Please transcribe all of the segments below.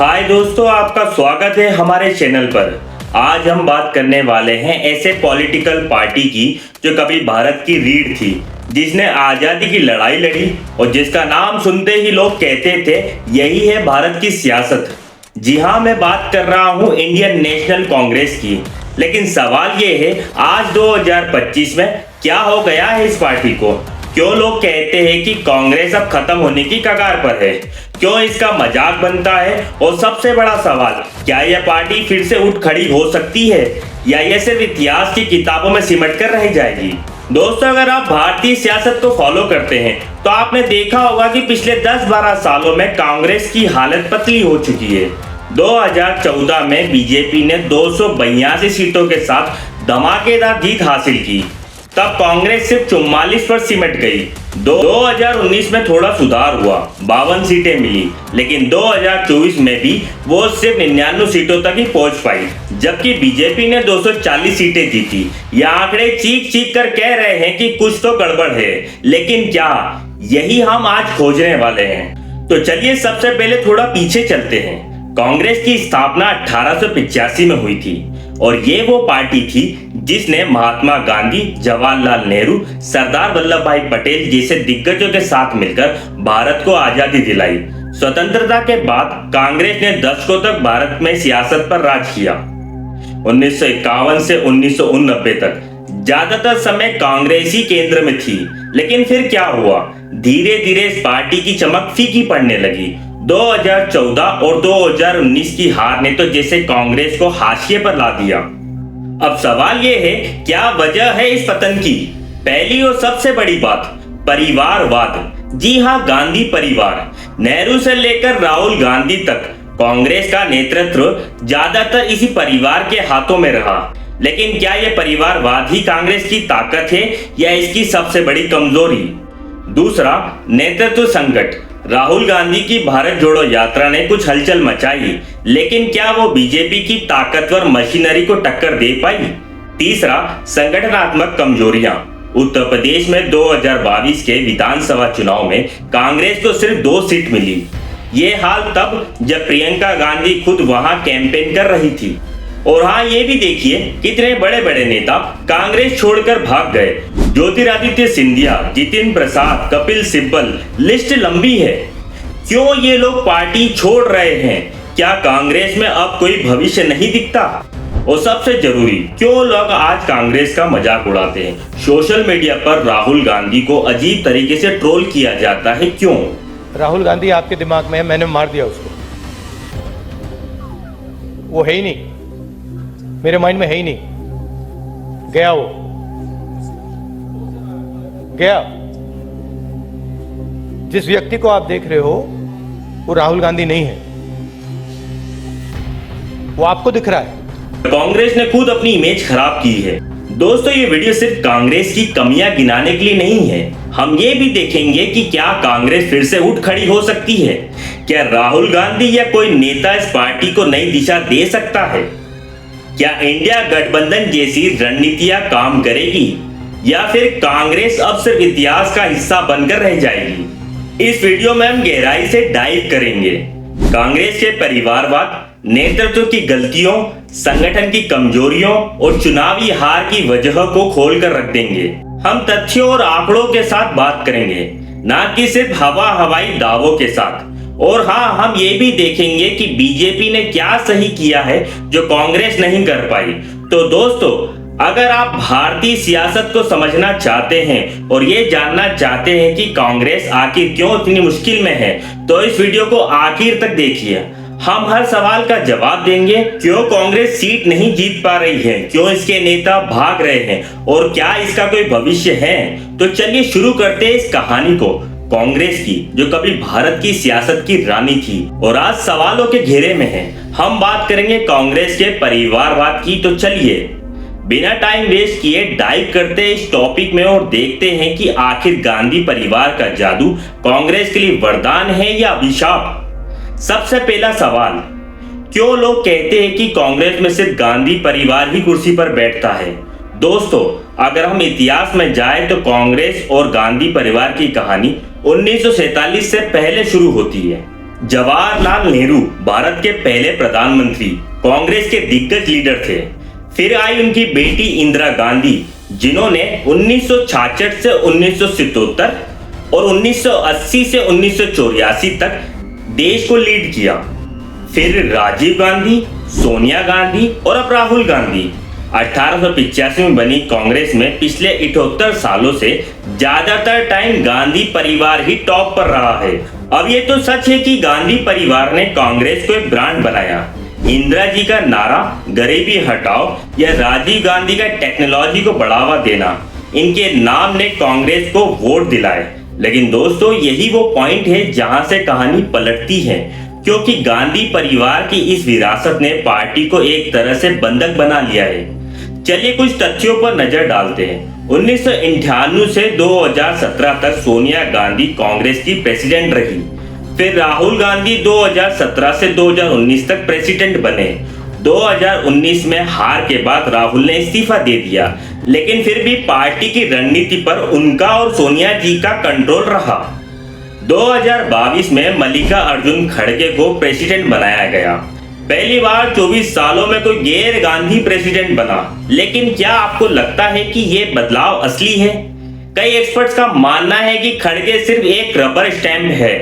हाय दोस्तों, आपका स्वागत है हमारे चैनल पर। आज हम बात करने वाले हैं ऐसे पॉलिटिकल पार्टी की जो कभी भारत की रीढ़ थी, जिसने आज़ादी की लड़ाई लड़ी और जिसका नाम सुनते ही लोग कहते थे यही है भारत की सियासत। जी हाँ, मैं बात कर रहा हूँ इंडियन नेशनल कांग्रेस की। लेकिन सवाल ये है, आज 2025 में क्या हो गया है इस पार्टी को? क्यों लोग कहते हैं कि कांग्रेस अब खत्म होने की कगार पर है? क्यों इसका मजाक बनता है? और सबसे बड़ा सवाल, क्या यह पार्टी फिर से उठ खड़ी हो सकती है या यह सिर्फ इतिहास की किताबों में सिमट कर रह जाएगी? दोस्तों, अगर आप भारतीय सियासत को फॉलो करते हैं तो आपने देखा होगा कि पिछले 10-12 सालों में कांग्रेस की हालत पतली हो चुकी है। 2014 में बीजेपी ने 282 सीटों के साथ धमाकेदार जीत हासिल की। तब कांग्रेस सिर्फ 44 पर सिमट गई। 2019 में थोड़ा सुधार हुआ, 52 सीटें मिली, लेकिन 2024 में भी वो सिर्फ 99 सीटों तक ही पहुंच पाई, जबकि बीजेपी ने 240 सीटें जीती। ये आंकड़े चीख चीख कर कह रहे हैं कि कुछ तो गड़बड़ है, लेकिन क्या? यही हम आज खोजने वाले हैं। तो चलिए सबसे पहले थोड़ा पीछे चलते हैं। कांग्रेस की स्थापना 1885 में हुई थी और ये वो पार्टी थी जिसने महात्मा गांधी, जवाहरलाल नेहरू, सरदार वल्लभ भाई पटेल जैसे दिग्गजों के साथ मिलकर भारत को आजादी दिलाई। स्वतंत्रता के बाद कांग्रेस ने दशकों तक भारत में सियासत पर राज किया। 1951 से 1989 तक ज्यादातर समय कांग्रेस ही केंद्र में थी। लेकिन फिर क्या हुआ? धीरे धीरे इस पार्टी की चमक फीकी पड़ने लगी। 2014 और 2019 की हार ने तो जैसे कांग्रेस को हाशिए पर ला दिया। अब सवाल ये है, क्या वजह है इस पतन की? पहली और सबसे बड़ी बात, परिवारवाद। जी हाँ, गांधी परिवार, नेहरू से लेकर राहुल गांधी तक कांग्रेस का नेतृत्व ज्यादातर इसी परिवार के हाथों में रहा। लेकिन क्या यह परिवारवाद ही कांग्रेस की ताकत है या इसकी सबसे बड़ी कमजोरी? दूसरा, नेतृत्व संकट। राहुल गांधी की भारत जोड़ो यात्रा ने कुछ हलचल मचाई, लेकिन क्या वो बीजेपी की ताकतवर मशीनरी को टक्कर दे पाई? तीसरा, संगठनात्मक कमजोरियां। उत्तर प्रदेश में 2022 के विधानसभा चुनाव में कांग्रेस को सिर्फ 2 सीट मिली। ये हाल तब जब प्रियंका गांधी खुद वहां कैंपेन कर रही थी। और हाँ, ये भी देखिए कितने बड़े बड़े नेता कांग्रेस छोड़कर भाग गए। ज्योतिरादित्य सिंधिया, जितिन प्रसाद, कपिल सिब्बल, लिस्ट लंबी है। क्यों ये लोग पार्टी छोड़ रहे हैं? क्या कांग्रेस में अब कोई भविष्य नहीं दिखता? और सबसे जरूरी, क्यों लोग आज कांग्रेस का मजाक उड़ाते हैं? सोशल मीडिया पर राहुल गांधी को अजीब तरीके से ट्रोल किया जाता है, क्यों? राहुल गांधी आपके दिमाग में है, मैंने मार दिया उसको। वो है ही नहीं, मेरे माइंड में है ही नहीं। गया, वो गया। जिस व्यक्ति को आप देख रहे हो वो राहुल गांधी नहीं है, वो आपको दिख रहा है। कांग्रेस ने खुद अपनी इमेज खराब की है। दोस्तों, ये वीडियो सिर्फ कांग्रेस की कमियां गिनाने के लिए नहीं है। हम ये भी देखेंगे कि क्या कांग्रेस फिर से उठ खड़ी हो सकती है? क्या राहुल गांधी या कोई नेता इस पार्टी को नई दिशा दे सकता है? क्या इंडिया गठबंधन जैसी रणनीतियां काम करेगी या फिर कांग्रेस अब सिर्फ इतिहास का हिस्सा बनकर रह जाएगी? इस वीडियो में हम गहराई से डाइव करेंगे। कांग्रेस के परिवारवाद, नेतृत्व की गलतियों, संगठन की कमजोरियों और चुनावी हार की वजह को खोलकर रख देंगे। हम तथ्यों और आंकड़ों के साथ बात करेंगे, ना कि सिर्फ हवाई दावों के साथ। और हाँ, हम ये भी देखेंगे कि बीजेपी ने क्या सही किया है जो कांग्रेस नहीं कर पाई। तो दोस्तों, अगर आप भारतीय सियासत को समझना चाहते हैं और ये जानना चाहते हैं कि कांग्रेस आखिर क्यों इतनी मुश्किल में है, तो इस वीडियो को आखिर तक देखिए। हम हर सवाल का जवाब देंगे। क्यों कांग्रेस सीट नहीं जीत पा रही है? क्यों इसके नेता भाग रहे हैं? और क्या इसका कोई भविष्य है? तो चलिए शुरू करते हैं इस कहानी को, कांग्रेस की, जो कभी भारत की सियासत की रानी थी और आज सवालों के घेरे में है। हम बात करेंगे कांग्रेस के परिवारवाद की। तो चलिए बिना टाइम वेस्ट किए डाइव करते हैं इस टॉपिक में और देखते हैं कि आखिर गांधी परिवार का जादू कांग्रेस के लिए वरदान है या अभिशाप। सबसे पहला सवाल, क्यों लोग कहते हैं कि कांग्रेस में सिर्फ गांधी परिवार ही कुर्सी पर बैठता है? दोस्तों, अगर हम इतिहास में जाएं तो कांग्रेस और गांधी परिवार की कहानी 1947 से पहले शुरू होती है, जवाहरलाल नेहरू भारत के पहले प्रधानमंत्री, कांग्रेस के दिग्गज लीडर थे। फिर आई उनकी बेटी इंदिरा गांधी, जिन्होंने 1966 से 1977 और 1980 से 1984 तक देश को लीड किया। फिर राजीव गांधी, सोनिया गांधी और अब राहुल गांधी। 1885 में बनी कांग्रेस में पिछले 78 सालों से ज्यादातर टाइम गांधी परिवार ही टॉप पर रहा है। अब ये तो सच है कि गांधी परिवार ने कांग्रेस को एक ब्रांड बनाया। इंदिरा जी का नारा गरीबी हटाओ या राजीव गांधी का टेक्नोलॉजी को बढ़ावा देना, इनके नाम ने कांग्रेस को वोट दिलाए। लेकिन दोस्तों, यही वो पॉइंट है जहां से कहानी पलटती है, क्योंकि गांधी परिवार की इस विरासत ने पार्टी को एक तरह से बंधक बना लिया है। चलिए कुछ तथ्यों पर नजर डालते हैं। 1998 से 2017 तक सोनिया गांधी कांग्रेस की प्रेसिडेंट रही। फिर राहुल गांधी 2017 से 2019 तक प्रेसिडेंट बने। 2019 में हार के बाद राहुल ने इस्तीफा दे दिया, लेकिन फिर भी पार्टी की रणनीति पर उनका और सोनिया जी का कंट्रोल रहा। 2022 में मल्लिकार्जुन खड़गे को प्रेसिडेंट बनाया गया। पहली बार 24 सालों में कोई गैर गांधी प्रेसिडेंट बना। लेकिन क्या आपको लगता है कि ये बदलाव असली है? कई एक्सपर्ट्स का मानना है कि खड़गे सिर्फ एक रबर स्टैंप है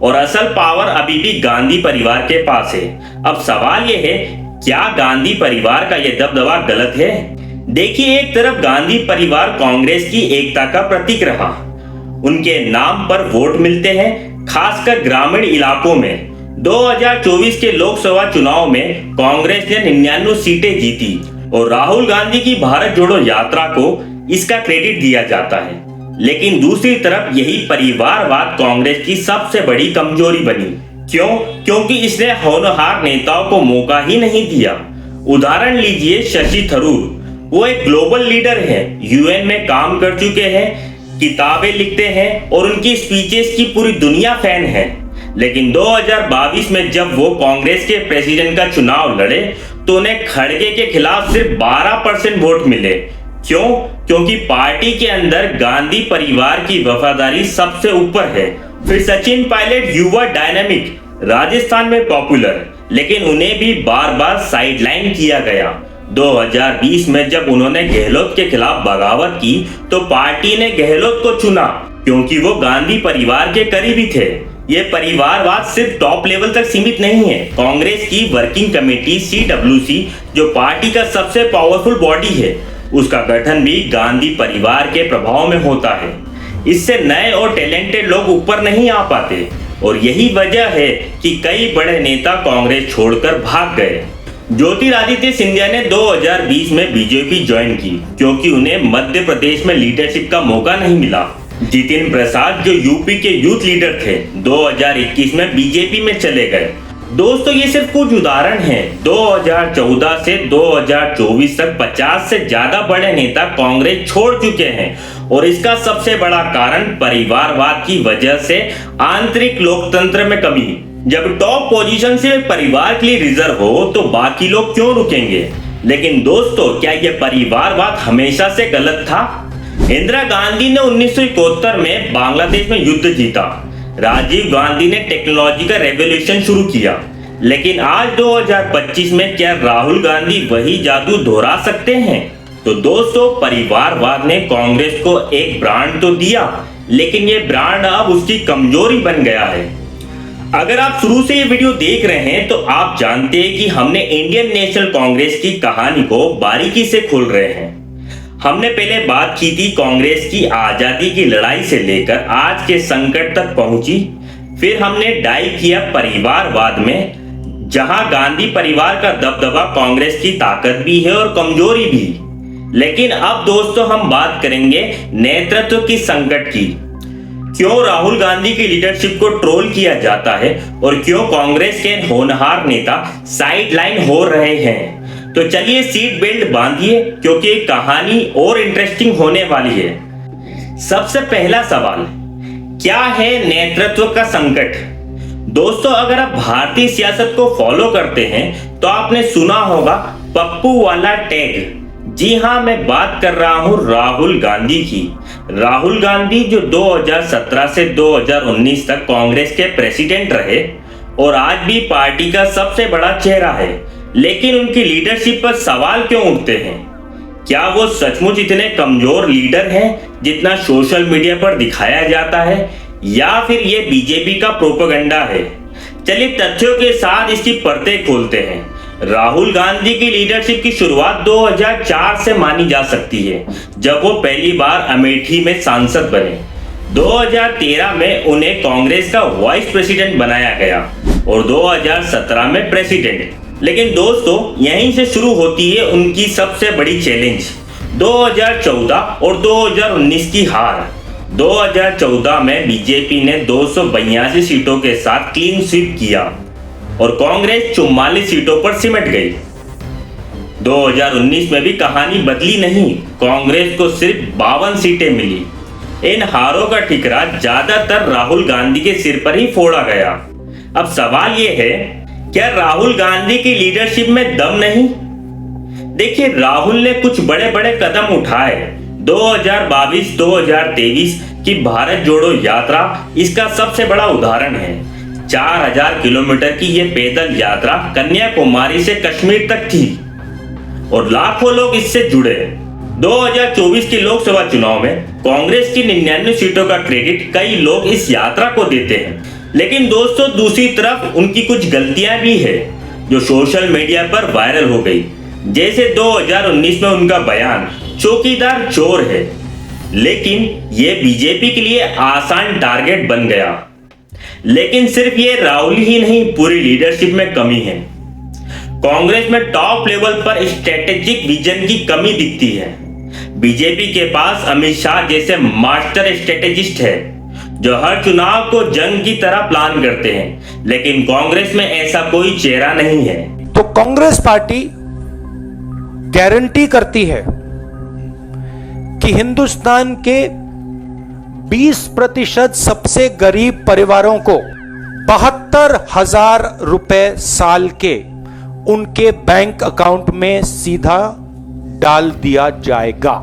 और असल पावर अभी भी गांधी परिवार के पास है। अब सवाल यह है, क्या गांधी परिवार का यह दबदबा गलत है? देखिए, एक तरफ गांधी परिवार कांग्रेस की एकता का प्रतीक रहा। उनके नाम पर वोट मिलते हैं, खासकर ग्रामीण इलाकों में। 2024 के लोकसभा चुनाव में कांग्रेस ने 99 सीटें जीती और राहुल गांधी की भारत जोड़ो यात्रा को इसका क्रेडिट दिया जाता है। लेकिन दूसरी तरफ यही परिवारवाद कांग्रेस की सबसे बड़ी कमजोरी बनी। क्यों? क्योंकि इसने होनहार नेताओं को मौका ही नहीं दिया। उदाहरण लीजिए शशि थरूर, वो एक ग्लोबल लीडर है, यूएन में काम कर चुके हैं, किताबें लिखते हैं और उनकी स्पीचेस की पूरी दुनिया फैन है। लेकिन 2022 में जब वो कांग्रेस के प्रेसिडेंट का चुनाव लड़े तो उन्हें खड़गे के खिलाफ सिर्फ 12% वोट मिले। क्यों? क्योंकि पार्टी के अंदर गांधी परिवार की वफादारी सबसे ऊपर है। फिर सचिन पायलट युवा डायनामिक, राजस्थान में पॉपुलर, लेकिन उन्हें भी बार बार साइडलाइन किया गया। 2020 में जब उन्होंने गहलोत के खिलाफ बगावत की तो पार्टी ने गहलोत को चुना, क्योंकि वो गांधी परिवार के करीबी थे। ये परिवारवाद सिर्फ टॉप लेवल तक सीमित नहीं है। कांग्रेस की वर्किंग कमेटी CWC, जो पार्टी का सबसे पावरफुल बॉडी है, उसका गठन भी गांधी परिवार के प्रभाव में होता है। इससे नए और टैलेंटेड लोग ऊपर नहीं आ पाते और यही वजह है कि कई बड़े नेता कांग्रेस छोड़कर भाग गए। ज्योतिरादित्य सिंधिया ने 2020 में बीजेपी ज्वाइन की, क्योंकि उन्हें मध्य प्रदेश में लीडरशिप का मौका नहीं मिला। जितिन प्रसाद, जो यूपी के यूथ लीडर थे, 2021 में बीजेपी में चले गए। दोस्तों, ये सिर्फ कुछ उदाहरण हैं। 2014 से 2024 तक 50 से ज्यादा बड़े नेता कांग्रेस छोड़ चुके हैं और इसका सबसे बड़ा कारण परिवारवाद की वजह से आंतरिक लोकतंत्र में कमी। जब टॉप पोजीशन से परिवार के लिए रिजर्व हो तो बाकी लोग क्यों रुकेंगे? लेकिन दोस्तों, क्या यह परिवारवाद हमेशा से गलत था? इंदिरा गांधी ने 1971 में बांग्लादेश में युद्ध जीता। राजीव गांधी ने टेक्नोलॉजी का रेवोल्यूशन शुरू किया। लेकिन आज 2025 में क्या राहुल गांधी वही जादू दोहरा सकते हैं? तो दोस्तों, परिवारवाद ने कांग्रेस को एक ब्रांड तो दिया, लेकिन ये ब्रांड अब उसकी कमजोरी बन गया है। अगर आप शुरू से ये वीडियो देख रहे हैं तो आप जानते हैं कि हमने इंडियन नेशनल कांग्रेस की कहानी को बारीकी से खोल रहे हैं। हमने पहले बात की थी कांग्रेस की आजादी की लड़ाई से लेकर आज के संकट तक पहुंची। फिर हमने डाइव किया परिवारवाद में, जहां गांधी परिवार का दबदबा कांग्रेस की ताकत भी है और कमजोरी भी। लेकिन अब दोस्तों, हम बात करेंगे नेतृत्व की संकट की। क्यों राहुल गांधी की लीडरशिप को ट्रोल किया जाता है और क्यों कांग्रेस के होनहार नेता साइडलाइन हो रहे हैं? तो चलिए सीट बेल्ट बांधिए, क्योंकि कहानी और इंटरेस्टिंग होने वाली है। सबसे पहला सवाल, क्या है नेतृत्व का संकट? दोस्तों, अगर आप भारतीय सियासत को फॉलो करते हैं तो आपने सुना होगा पप्पू वाला टैग। जी हाँ, मैं बात कर रहा हूं राहुल गांधी की। राहुल गांधी जो 2017 से 2019 तक कांग्रेस के प्रेसिडेंट रहे, और आज भी पार्टी का सबसे बड़ा चेहरा है। लेकिन उनकी लीडरशिप पर सवाल क्यों उठते हैं? क्या वो सचमुच इतने कमजोर लीडर हैं जितना सोशल मीडिया पर दिखाया जाता है, या फिर ये बीजेपी का प्रोपेगेंडा है? चलिए तथ्यों के साथ इसकी परतें खोलते हैं। राहुल गांधी की लीडरशिप की शुरुआत 2004 से मानी जा सकती है, जब वो पहली बार अमेठी में सांसद बने। 2013 में उन्हें कांग्रेस का वाइस प्रेसिडेंट बनाया गया और 2017 में प्रेसिडेंट। लेकिन दोस्तों, यहीं से शुरू होती है उनकी सबसे बड़ी चैलेंज, 2014 और 2019 की हार। 2014 में बीजेपी ने 282 सीटों के साथ क्लीन स्वीप किया और कांग्रेस 44 सीटों पर सिमट गई। 2019 में भी कहानी बदली नहीं, कांग्रेस को सिर्फ 52 सीटें मिली। इन हारों का ठिकरा ज्यादातर राहुल गांधी के सिर पर ही फोड़ा गया। अब सवाल यह है, क्या राहुल गांधी की लीडरशिप में दम नहीं? देखिए, राहुल ने कुछ बड़े बड़े कदम उठाए। 2022-2023 की भारत जोड़ो यात्रा इसका सबसे बड़ा उदाहरण है। 4000 किलोमीटर की यह पैदल यात्रा कन्याकुमारी से कश्मीर तक थी और लाखों लोग इससे जुड़े। 2024 के लोकसभा चुनाव में कांग्रेस की 99 सीटों का क्रेडिट कई लोग इस यात्रा को देते हैं। लेकिन दोस्तों, दूसरी तरफ उनकी कुछ गलतियां भी है जो सोशल मीडिया पर वायरल हो गई। जैसे 2019 में उनका बयान चौकीदार चोर है, लेकिन यह बीजेपी के लिए आसान टारगेट बन गया। लेकिन सिर्फ ये राहुल ही नहीं, पूरी लीडरशिप में कमी है। कांग्रेस में टॉप लेवल पर स्ट्रेटेजिक विजन की कमी दिखती है। बीजेपी के पास अमित शाह जैसे मास्टर स्ट्रेटेजिस्ट है जो हर चुनाव को जंग की तरह प्लान करते हैं, लेकिन कांग्रेस में ऐसा कोई चेहरा नहीं है। तो कांग्रेस पार्टी गारंटी करती है कि हिंदुस्तान के 20% सबसे गरीब परिवारों को 72,000 रुपए साल के उनके बैंक अकाउंट में सीधा डाल दिया जाएगा।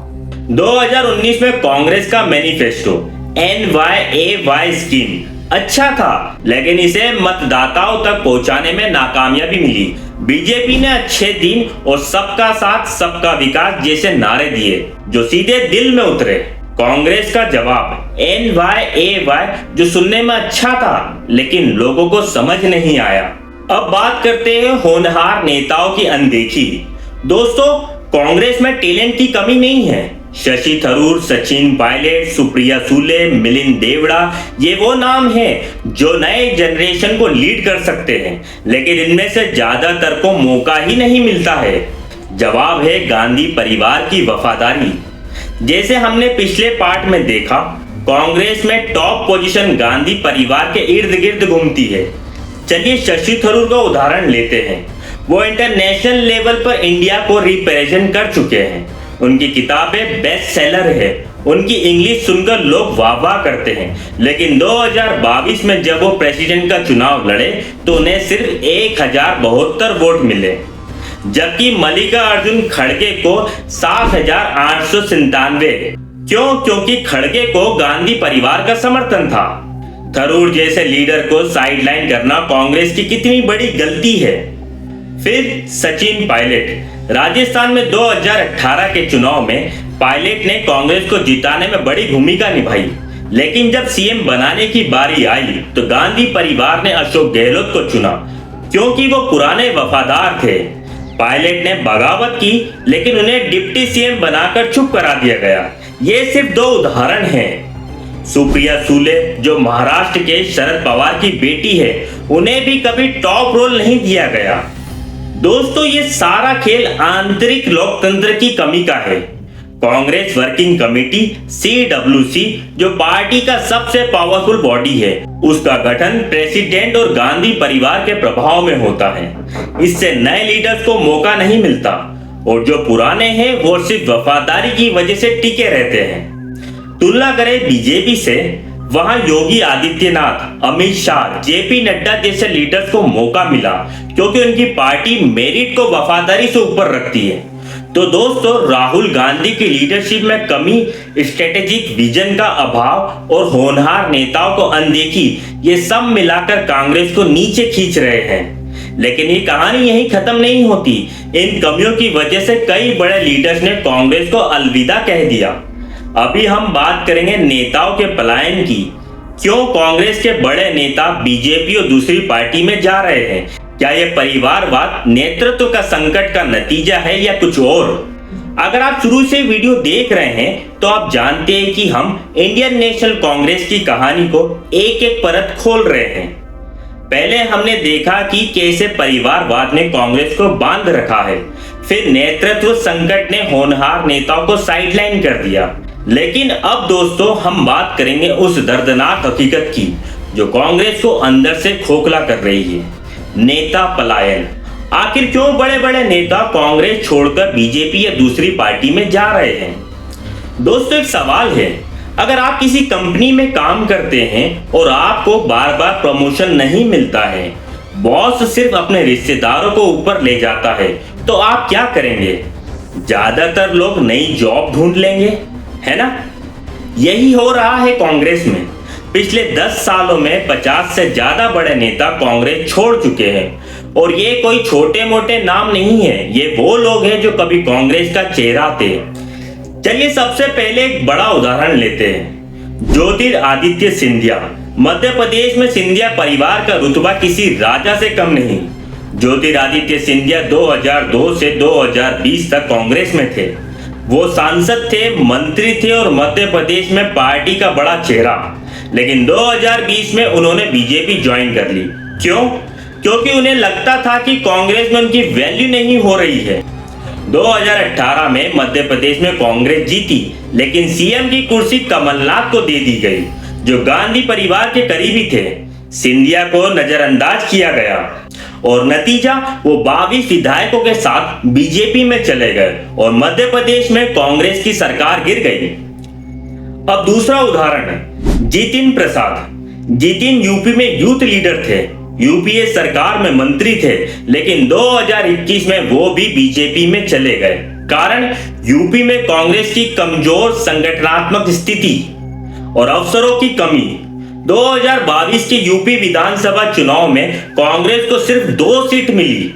2019 में कांग्रेस का मैनिफेस्टो NYAY स्कीम अच्छा था, लेकिन इसे मतदाताओं तक पहुंचाने में नाकामयाबी मिली। बीजेपी ने अच्छे दिन और सबका साथ सबका विकास जैसे नारे दिए जो सीधे दिल में उतरे। कांग्रेस का जवाब NYAY जो सुनने में अच्छा था, लेकिन लोगों को समझ नहीं आया। अब बात करते हैं होनहार नेताओं की अनदेखी। दोस्तों, कांग्रेस में टैलेंट की कमी नहीं है। शशि थरूर, सचिन पायलट, सुप्रिया सुले, मिलिंद देवड़ा, ये वो नाम हैं जो नए जनरेशन को लीड कर सकते हैं, लेकिन इनमें से ज्यादातर को मौका ही नहीं मिलता है। जवाब है गांधी परिवार की वफादारी। जैसे हमने पिछले पार्ट में देखा, कांग्रेस में टॉप पोजीशन गांधी परिवार के इर्द गिर्द घूमती है। चलिए शशि थरूर का उदाहरण लेते हैं। वो इंटरनेशनल लेवल पर इंडिया को रिप्रेजेंट कर चुके हैं। उनकी किताबें बेस्ट सेलर है। उनकी इंग्लिश सुनकर लोग वाह वाह करते हैं। लेकिन 2022 में जब वो प्रेसिडेंट का चुनाव लड़े तो उन्हें सिर्फ 1072 वोट मिले, जबकि मल्लिकार्जुन खड़गे को 7,897। क्यों? क्योंकि खड़गे को गांधी परिवार का समर्थन था। थरूर जैसे लीडर को साइडलाइन करना कांग्रेस की कितनी बड़ी गलती है। फिर सचिन पायलट, राजस्थान में 2018 के चुनाव में पायलट ने कांग्रेस को जिताने में बड़ी भूमिका निभाई, लेकिन जब सीएम बनाने की बारी आई तो गांधी परिवार ने अशोक गहलोत को चुना, क्योंकि वो पुराने वफादार थे। पायलट ने बगावत की, लेकिन उन्हें डिप्टी सीएम बनाकर चुप करा दिया गया। ये सिर्फ 2 उदाहरण हैं। सुप्रिया सुले जो महाराष्ट्र के शरद पवार की बेटी है, उन्हें भी कभी टॉप रोल नहीं दिया गया। दोस्तों, ये सारा खेल आंतरिक लोकतंत्र की कमी का है। कांग्रेस वर्किंग कमेटी CWC जो पार्टी का सबसे पावरफुल बॉडी है, उसका गठन प्रेसिडेंट और गांधी परिवार के प्रभाव में होता है। इससे नए लीडर्स को मौका नहीं मिलता और जो पुराने हैं वो सिर्फ वफादारी की वजह से टिके रहते हैं। तुलना करें बीजेपी से, वहां योगी आदित्यनाथ, अमित शाह, JP नड्डा जैसे लीडर्स को मौका मिला क्योंकि उनकी पार्टी मेरिट को वफादारी से ऊपर रखती है। तो दोस्तों, राहुल गांधी की लीडरशिप में कमी, स्ट्रेटेजिक विजन का अभाव और होनहार नेताओं को अनदेखी, ये सब मिलाकर कांग्रेस को नीचे खींच रहे हैं। लेकिन ये कहानी यहीं खत्म नहीं होती। इन कमियों की वजह से कई बड़े लीडर्स ने कांग्रेस को अलविदा कह दिया। अभी हम बात करेंगे नेताओं के पलायन की। क्यों कांग्रेस के बड़े नेता बीजेपी और दूसरी पार्टी में जा रहे हैं? क्या यह परिवारवाद, नेतृत्व का संकट का नतीजा है या कुछ और? अगर आप शुरू से वीडियो देख रहे हैं तो आप जानते हैं कि हम इंडियन नेशनल कांग्रेस की कहानी को एक एक परत खोल रहे हैं। पहले हमने देखा कि कैसे परिवारवाद ने कांग्रेस को बांध रखा है, फिर नेतृत्व संकट ने होनहार नेताओं को साइडलाइन कर दिया। लेकिन अब दोस्तों, हम बात करेंगे उस दर्दनाक हकीकत की जो कांग्रेस को अंदर से खोखला कर रही है, नेता पलायन। आखिर क्यों बड़े बड़े नेता कांग्रेस छोड़कर बीजेपी या दूसरी पार्टी में जा रहे हैं? दोस्तों, एक सवाल है, अगर आप किसी कंपनी में काम करते हैं और आपको बार बार प्रमोशन नहीं मिलता है, बॉस सिर्फ अपने रिश्तेदारों को ऊपर ले जाता है, तो आप क्या करेंगे? ज्यादातर लोग नई जॉब ढूंढ लेंगे, है ना? यही हो रहा है कांग्रेस में। पिछले 10 सालों में 50 से ज्यादा बड़े नेता कांग्रेस छोड़ चुके हैं और ये कोई छोटे मोटे नाम नहीं है, ये वो लोग हैं जो कभी कांग्रेस का चेहरा थे। चलिए सबसे पहले एक बड़ा उदाहरण लेते हैं, ज्योतिरादित्य सिंधिया। मध्य प्रदेश में सिंधिया परिवार का रुतबा किसी राजा से कम नहीं। ज्योतिरादित्य सिंधिया 2002 से 2020 तक कांग्रेस में थे। वो सांसद थे, मंत्री थे और मध्य प्रदेश में पार्टी का बड़ा चेहरा। लेकिन 2020 में उन्होंने बीजेपी ज्वाइन कर ली। क्यों? क्योंकि उन्हें लगता था कि कांग्रेस में उनकी वैल्यू नहीं हो रही है। 2018 में मध्य प्रदेश में कांग्रेस जीती, लेकिन सीएम की कुर्सी कमलनाथ को दे दी गई, जो गांधी परिवार के करीबी थे। सिंधिया को नजरअंदाज किया गया और नतीजा, वो 22 विधायकों के साथ बीजेपी में चले गए और मध्य प्रदेश में कांग्रेस की सरकार गिर गई। अब दूसरा उदाहरण है जितिन प्रसाद। जितिन यूपी में यूथ लीडर थे, यूपीए सरकार में मंत्री थे, लेकिन 2021 में वो भी बीजेपी में चले गए। कारण, यूपी में कांग्रेस की कमजोर संगठनात्मक स्थिति और अवसरों की कमी। 2022 के यूपी विधानसभा चुनाव में कांग्रेस को सिर्फ 2 सीट मिली।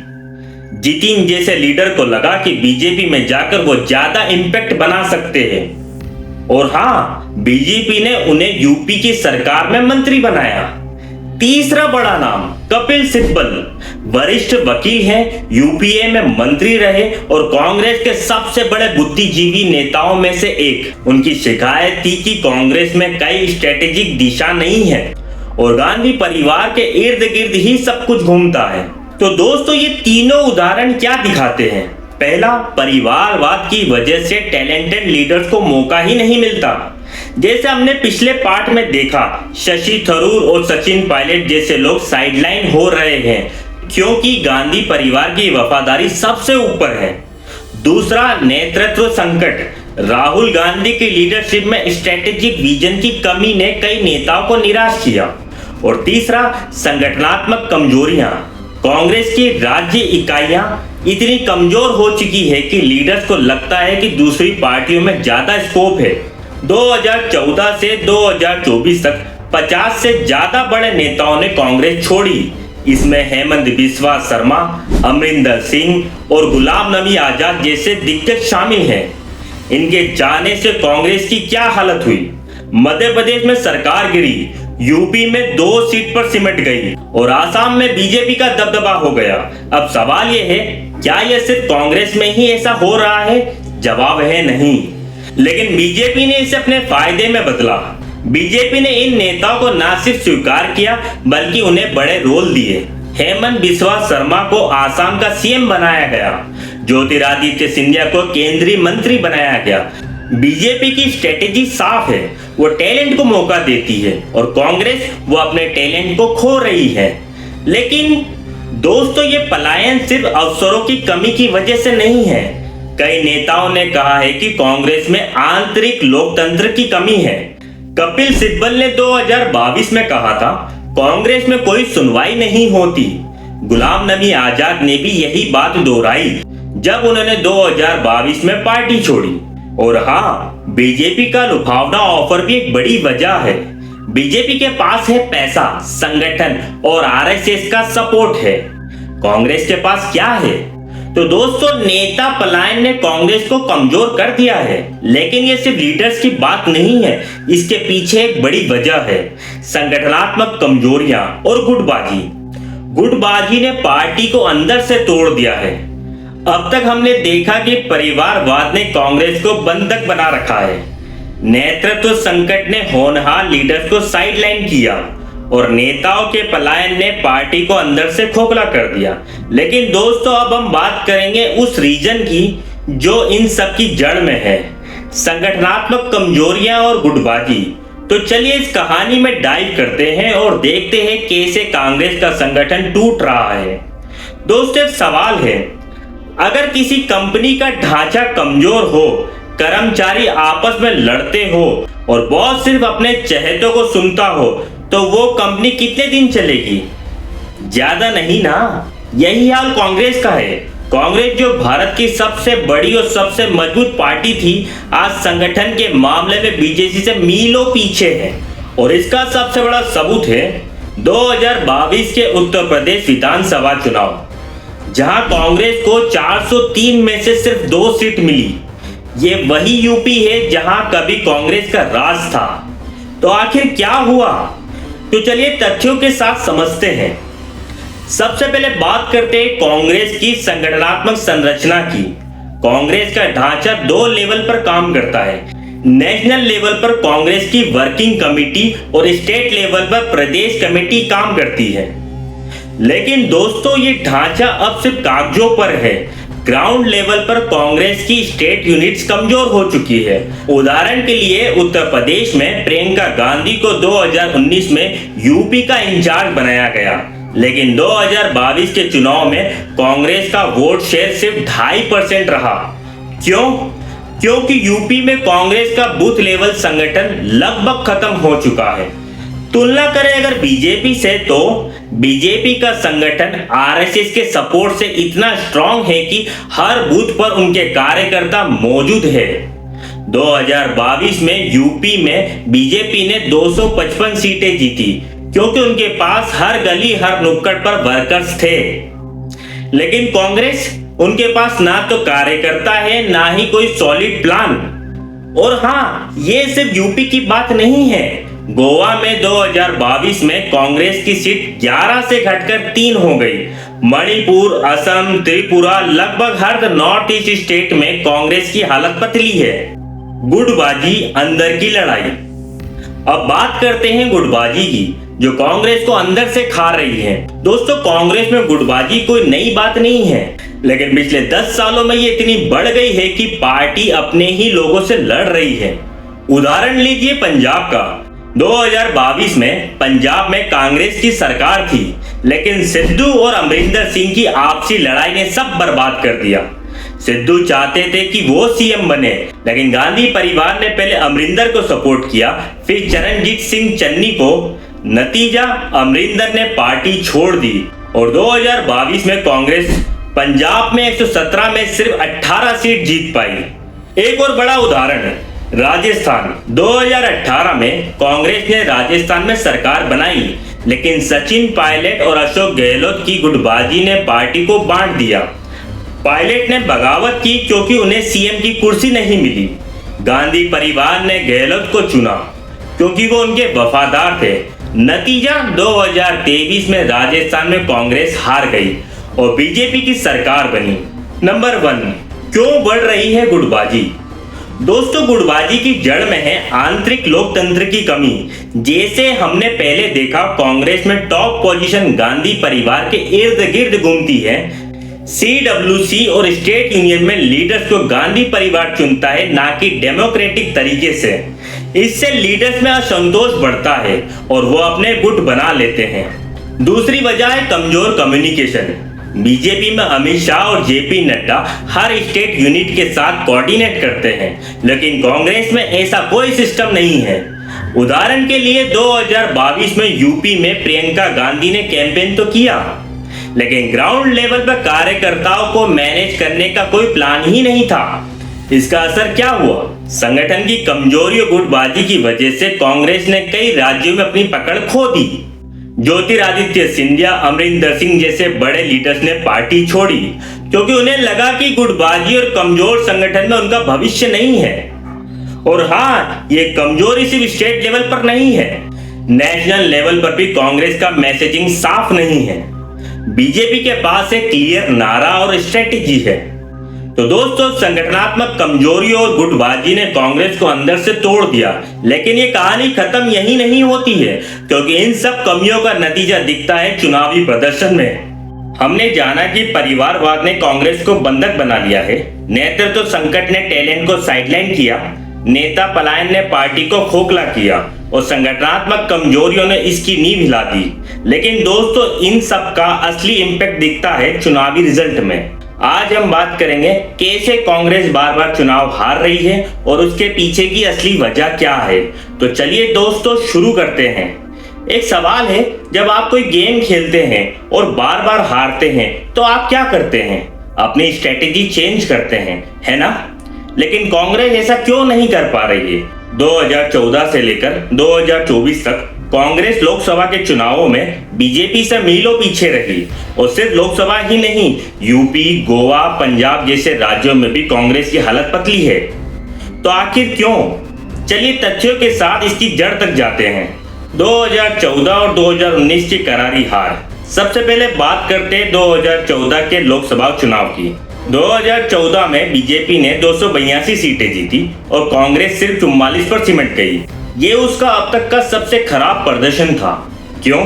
जितिन जैसे लीडर को लगा कि बीजेपी में जाकर वो ज्यादा इंपैक्ट बना सकते हैं और हाँ, बीजेपी ने उन्हें यूपी की सरकार में मंत्री बनाया। तीसरा बड़ा नाम कपिल सिब्बल, वरिष्ठ वकील हैं, यूपीए में मंत्री रहे और कांग्रेस के सबसे बड़े बुद्धिजीवी नेताओं में से एक। उनकी शिकायत थी कि कांग्रेस में कई स्ट्रेटेजिक दिशा नहीं है और गांधी परिवार के इर्द गिर्द ही सब कुछ घूमता है। तो दोस्तों, ये तीनों उदाहरण क्या दिखाते हैं? पहला, परिवारवाद की वजह से टैलेंटेड लीडर्स को मौका ही नहीं मिलता। जैसे हमने पिछले पार्ट में देखा, शशि थरूर और सचिन पायलट जैसे लोग साइडलाइन हो रहे हैं क्योंकि गांधी परिवार की वफादारी सबसे ऊपर है। दूसरा, नेतृत्व संकट। राहुल गांधी की लीडरशिप में स्ट्रेटेजिक विजन की कमी ने कई नेताओं को निराश किया। और तीसरा, संगठनात्मक कमजोरियां। कांग्रेस की राज्य इकाइयां इतनी कमजोर हो चुकी है कि लीडर्स को लगता है कि दूसरी पार्टियों में ज्यादा स्कोप है। 2014 से 2024 तक 50 से ज्यादा बड़े नेताओं ने कांग्रेस छोड़ी। इसमें हेमंत बिस्वा शर्मा, अमरिंदर सिंह और गुलाम नबी आजाद जैसे दिग्गज शामिल हैं। इनके जाने से कांग्रेस की क्या हालत हुई? मध्य प्रदेश में सरकार गिरी, यूपी में 2 सीट पर सिमट गई और आसाम में बीजेपी का दबदबा हो गया। अब सवाल यह है, क्या यह सिर्फ कांग्रेस में ही ऐसा हो रहा है? जवाब है नहीं, लेकिन बीजेपी ने इसे अपने फायदे में बदला। बीजेपी ने इन नेताओं को न सिर्फ स्वीकार किया बल्कि उन्हें बड़े रोल दिए। हेमंत बिस्वा शर्मा को आसाम का सीएम बनाया गया, ज्योतिरादित्य सिंधिया को केंद्रीय मंत्री बनाया गया। बीजेपी की स्ट्रेटेजी साफ है, वो टैलेंट को मौका देती है और कांग्रेस वो अपने टैलेंट को खो रही है। लेकिन दोस्तों, ये पलायन सिर्फ अवसरों की कमी की वजह से नहीं है। कई नेताओं ने कहा है कि कांग्रेस में आंतरिक लोकतंत्र की कमी है। कपिल सिब्बल ने 2022 में कहा था, कांग्रेस में कोई सुनवाई नहीं होती। गुलाम नबी आजाद ने भी यही बात दोहराई। जब उन्होंने 2022 में पार्टी छोड़ी। और हाँ, बीजेपी का लुभावना ऑफर भी एक बड़ी वजह है। बीजेपी के पास है पैसा, संगठन और आरएसएस का सपोर्ट है। कांग्रेस के पास क्या है? तो दोस्तों, नेता पलायन ने कांग्रेस को कमजोर कर दिया है। लेकिन ये सिर्फ लीडर्स की बात नहीं है, इसके पीछे एक बड़ी वजह है, संगठनात्मक कमजोरियां और गुटबाजी। गुटबाजी ने पार्टी को अंदर से तोड़ दिया है। अब तक हमने देखा कि परिवारवाद ने कांग्रेस को बंधक बना रखा है। नेतृत्व संकट ने होनहार लीडर्स को साइडलाइन किया और नेताओं के पलायन ने पार्टी को अंदर से खोखला कर दिया। लेकिन दोस्तों, अब हम बात करेंगे उस रीजन की जो इन सब की जड़ में है, संगठनात्मक कमजोरियां और गुटबाजी। तो चलिए इस कहानी में डाइव करते हैं और देखते हैं कैसे कांग्रेस का संगठन टूट रहा है। दोस्तों, एक सवाल है, अगर किसी कंपनी का ढांचा कमजोर हो, कर्मचारी आपस में लड़ते हो और बॉस सिर्फ अपने चहेतों को सुनता हो, तो वो कंपनी कितने दिन चलेगी? ज्यादा नहीं ना। यही हाल कांग्रेस का है। कांग्रेस जो भारत की सबसे बड़ी और सबसे मजबूत पार्टी थी, आज संगठन के मामले में बीजेपी से मीलों पीछे है। और इसका सबसे बड़ा सबूत है 2022 के उत्तर प्रदेश विधानसभा चुनाव, जहां कांग्रेस को 403 में से सिर्फ 2 सीट मिली। ये वही यूपी है जहां कभी कांग्रेस का राज था। तो आखिर क्या हुआ? तो चलिए तथ्यों के साथ समझते हैं। सबसे पहले बात करते हैं कांग्रेस की संगठनात्मक संरचना की। कांग्रेस का ढांचा 2 लेवल पर काम करता है। नेशनल लेवल पर कांग्रेस की वर्किंग कमेटी और स्टेट लेवल पर प्रदेश कमेटी काम करती है। लेकिन दोस्तों, ये ढांचा अब सिर्फ कागजों पर है। ग्राउंड लेवल पर कांग्रेस की स्टेट यूनिट्स कमजोर हो चुकी है। उदाहरण के लिए उत्तर प्रदेश में प्रियंका गांधी को 2019 में यूपी का इंचार्ज बनाया गया, लेकिन 2022 के चुनाव में कांग्रेस का वोट शेयर सिर्फ 2.5% रहा। क्यों? क्योंकि यूपी में कांग्रेस का बूथ लेवल संगठन लगभग खत्म हो चुका है। तुलना करें अगर बीजेपी से, तो बीजेपी का संगठन आरएसएस के सपोर्ट से इतना स्ट्रांग है कि हर बूथ पर उनके कार्यकर्ता मौजूद है। 2022 में यूपी में बीजेपी ने 255 सीटें जीती, क्योंकि उनके पास हर गली हर नुक्कड़ पर वर्कर्स थे। लेकिन कांग्रेस, उनके पास ना तो कार्यकर्ता है, ना ही कोई सॉलिड प्लान। और हाँ, ये सिर्फ यूपी की बात नहीं है। गोवा में 2022 में कांग्रेस की सीट 11 से घटकर 3 हो गई। मणिपुर, असम, त्रिपुरा, लगभग हर नॉर्थ ईस्ट स्टेट में कांग्रेस की हालत पतली है। गुटबाजी, अंदर की लड़ाई। अब बात करते हैं गुटबाजी की, जो कांग्रेस को अंदर से खा रही है। दोस्तों, कांग्रेस में गुटबाजी कोई नई बात नहीं है, लेकिन पिछले 10 सालों में ये इतनी बढ़ गई है कि पार्टी अपने ही लोगों से लड़ रही है। उदाहरण लीजिए पंजाब का। 2022 में पंजाब में कांग्रेस की सरकार थी, लेकिन सिद्धू और अमरिंदर सिंह की आपसी लड़ाई ने सब बर्बाद कर दिया। सिद्धू चाहते थे कि वो सीएम बने, लेकिन गांधी परिवार ने पहले अमरिंदर को सपोर्ट किया, फिर चरणजीत सिंह चन्नी को। नतीजा, अमरिंदर ने पार्टी छोड़ दी और 2022 में कांग्रेस पंजाब में 117 में सिर्फ 18 सीट जीत पाई। एक और बड़ा उदाहरण है राजस्थान। 2018 में कांग्रेस ने राजस्थान में सरकार बनाई, लेकिन सचिन पायलट और अशोक गहलोत की गुटबाजी ने पार्टी को बांट दिया। पायलट ने बगावत की क्योंकि उन्हें सीएम की कुर्सी नहीं मिली। गांधी परिवार ने गहलोत को चुना क्योंकि वो उनके वफादार थे। नतीजा, 2023 में राजस्थान में कांग्रेस हार गई और बीजेपी की सरकार बनी। नंबर 1, क्यों बढ़ रही है गुटबाजी? दोस्तों, गुटबाजी की जड़ में है आंतरिक लोकतंत्र की कमी। जैसे हमने पहले देखा, कांग्रेस में टॉप पोजीशन गांधी परिवार के इर्द गिर्द घूमती है। सीडब्ल्यूसी और स्टेट यूनियन में लीडर्स को गांधी परिवार चुनता है, ना कि डेमोक्रेटिक तरीके से। इससे लीडर्स में असंतोष बढ़ता है और वो अपने गुट बना लेते हैं। दूसरी वजह है कमजोर कम्युनिकेशन। बीजेपी में अमित शाह और जेपी नड्डा हर स्टेट यूनिट के साथ कोऑर्डिनेट करते हैं, लेकिन कांग्रेस में ऐसा कोई सिस्टम नहीं है। उदाहरण के लिए 2022 में यूपी में प्रियंका गांधी ने कैंपेन तो किया, लेकिन ग्राउंड लेवल पर कार्यकर्ताओं को मैनेज करने का कोई प्लान ही नहीं था। इसका असर क्या हुआ? संगठन की कमजोरी और गुटबाजी की वजह से कांग्रेस ने कई राज्यों में अपनी पकड़ खो दी। ज्योतिरादित्य सिंधिया, अमरिंदर सिंह जैसे बड़े लीडर्स ने पार्टी छोड़ी क्योंकि उन्हें लगा कि गुटबाजी और कमजोर संगठन में उनका भविष्य नहीं है। और हाँ, ये कमजोरी सिर्फ स्टेट लेवल पर नहीं है, नेशनल लेवल पर भी कांग्रेस का मैसेजिंग साफ नहीं है। बीजेपी के पास एक क्लियर नारा और स्ट्रेटेजी है। तो दोस्तों, संगठनात्मक कमजोरी और गुटबाजी ने कांग्रेस को अंदर से तोड़ दिया, लेकिन ये कहानी खत्म यही नहीं होती है, क्योंकि इन सब कमियों का नतीजा दिखता है चुनावी प्रदर्शन में। हमने जाना कि परिवारवाद ने कांग्रेस को बंधक बना लिया है, नेतृत्व संकट ने टैलेंट को साइडलाइन किया, नेता पलायन ने पार्टी को खोखला किया और संगठनात्मक कमजोरियों ने इसकी नींव हिला दी। लेकिन दोस्तों, इन सब का असली इंपैक्ट दिखता है चुनावी रिजल्ट में। आज हम बात करेंगे कैसे कांग्रेस बार बार चुनाव हार रही है और उसके पीछे की असली वजह क्या है। तो चलिए दोस्तों, शुरू करते हैं। एक सवाल है, जब आप कोई गेम खेलते हैं और बार बार हारते हैं तो आप क्या करते हैं? अपनी स्ट्रेटेजी चेंज करते हैं, है ना? लेकिन कांग्रेस ऐसा क्यों नहीं कर पा रही है? 2014 से लेकर 2024 तक कांग्रेस लोकसभा के चुनावों में बीजेपी से मीलों पीछे रही और सिर्फ लोकसभा ही नहीं, यूपी, गोवा, पंजाब जैसे राज्यों में भी कांग्रेस की हालत पतली है। तो आखिर क्यों? चलिए तथ्यों के साथ इसकी जड़ तक जाते हैं। 2014 और 2019 की करारी हार। सबसे पहले बात करते हैं 2014 के लोकसभा चुनाव की। 2014 में बीजेपी ने 282 सीटें जीती और कांग्रेस सिर्फ 44 पर सिमट गई। ये उसका अब तक का सबसे खराब प्रदर्शन था। क्यों?